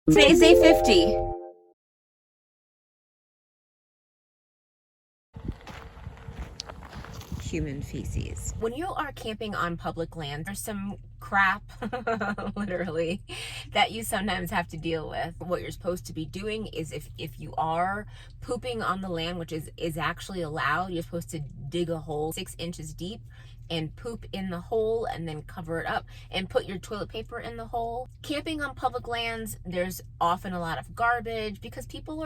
Today's day 50. Human feces. When you are camping on public land, there's some crap, literally, that you sometimes have to deal with. What you're supposed to be doing is if you are pooping on the land, which is actually allowed, you're supposed to dig a hole 6 inches deep and poop in the hole and then cover it up and put your toilet paper in the hole. Camping on public lands, there's often a lot of garbage because people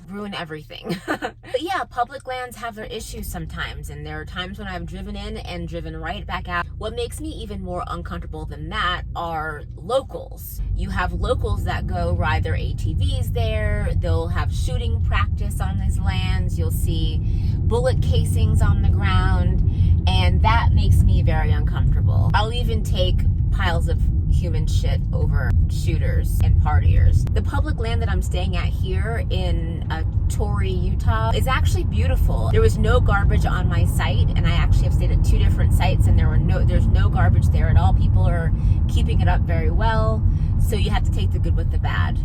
ruin everything. But yeah, public lands have their issues sometimes, and there are times when I've driven in and driven right back out. What makes me even more uncomfortable than that are locals. You have locals that go ride their ATVs there. They'll have shooting practice on these lands. You'll see bullet casings on the ground, and that makes me very uncomfortable. I'll even take piles of human shit over shooters and partiers. The public land that I'm staying at here in Torrey, Utah is actually beautiful. There was no garbage on my site, and I actually have stayed at 2 different sites, and there's no garbage there at all. People are keeping it up very well, so you have to take the good with the bad.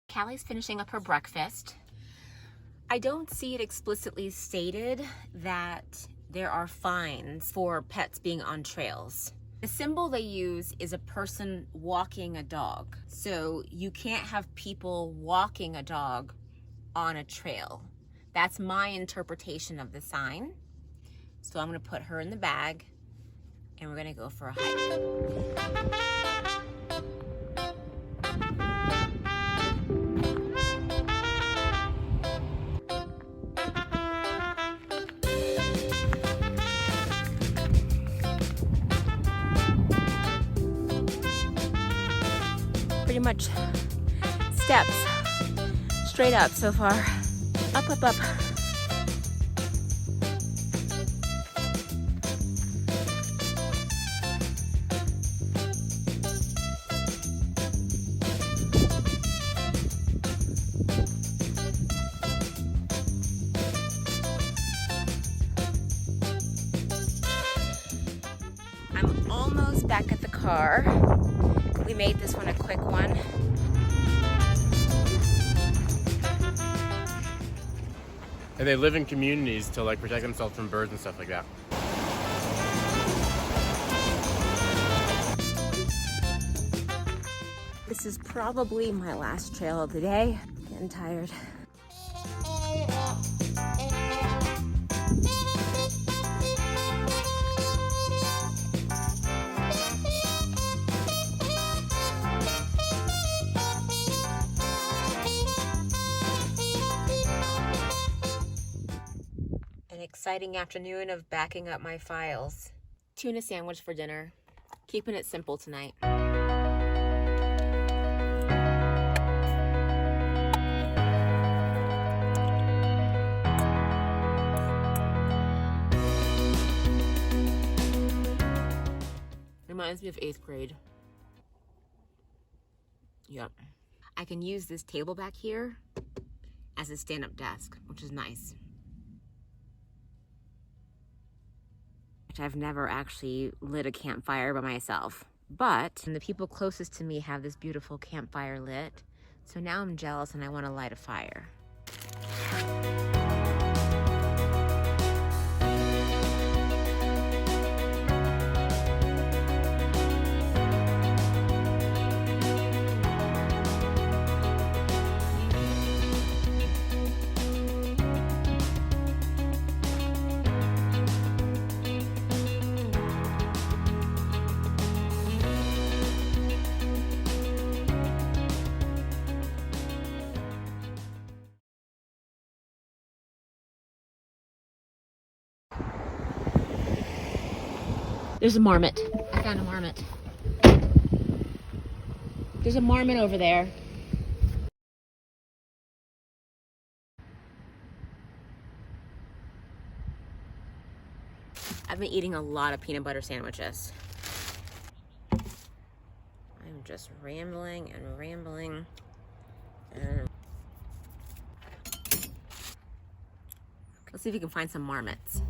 Callie's finishing up her breakfast. I don't see it explicitly stated that there are fines for pets being on trails. The symbol they use is a person walking a dog. So you can't have people walking a dog on a trail. That's my interpretation of the sign. So I'm gonna put her in the bag and we're gonna go for a hike. Pretty much steps straight up so far. Up, up, up. I'm almost back at the car. We made this one a quick one. And they live in communities to like protect themselves from birds and stuff like that. This is probably my last trail of the day. Getting tired. Exciting afternoon of backing up my files. Tuna sandwich for dinner. Keeping it simple tonight. Reminds me of 8th grade. Yep. I can use this table back here as a stand-up desk, which is nice. I've never actually lit a campfire by myself, but the people closest to me have this beautiful campfire lit. So now I'm jealous and I want to light a fire. There's a marmot. I found a marmot. There's a marmot over there. I've been eating a lot of peanut butter sandwiches. I'm just rambling and rambling. And let's see if we can find some marmots.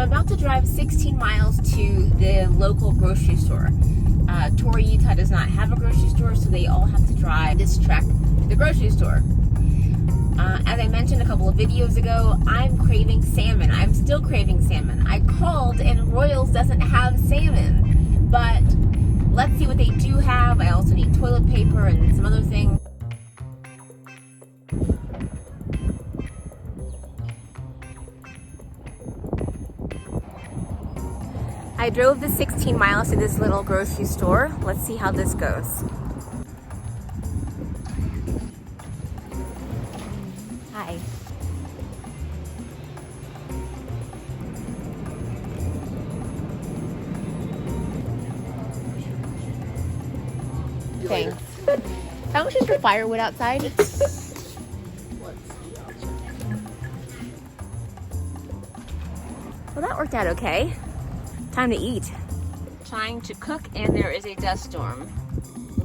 about to drive 16 miles to the local grocery store. Torrey, Utah does not have a grocery store, so they all have to drive this trek to the grocery store. As I mentioned a couple of videos ago, I'm craving salmon. I'm still craving salmon. I called and Royals doesn't have salmon, but let's see what they do have. I also need toilet paper and some other things. I drove the 16 miles to this little grocery store. Let's see how this goes. Hi. Thanks. How much is your firewood outside? Well, that worked out okay. Time to eat. Trying to cook and there is a dust storm.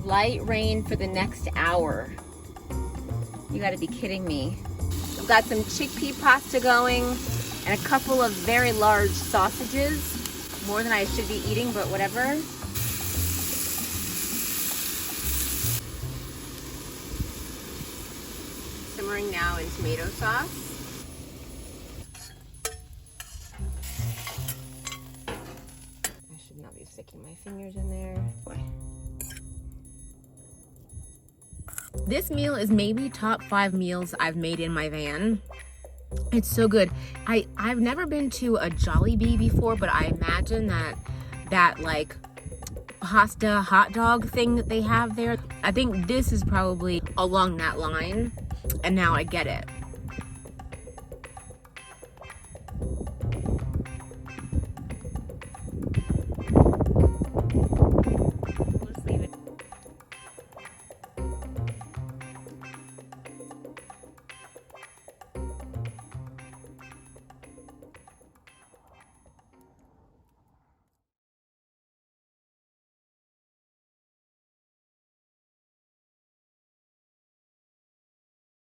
Light rain for the next hour. You gotta be kidding me. I've got some chickpea pasta going and a couple of very large sausages. More than I should be eating, but whatever. Simmering now in tomato sauce. Not be sticking my fingers in there. This meal is maybe top 5 meals I've made in my van. It's so good. I've never been to a Jollibee before, but I imagine that like pasta hot dog thing that they have there, I think this is probably along that line, and now I get it.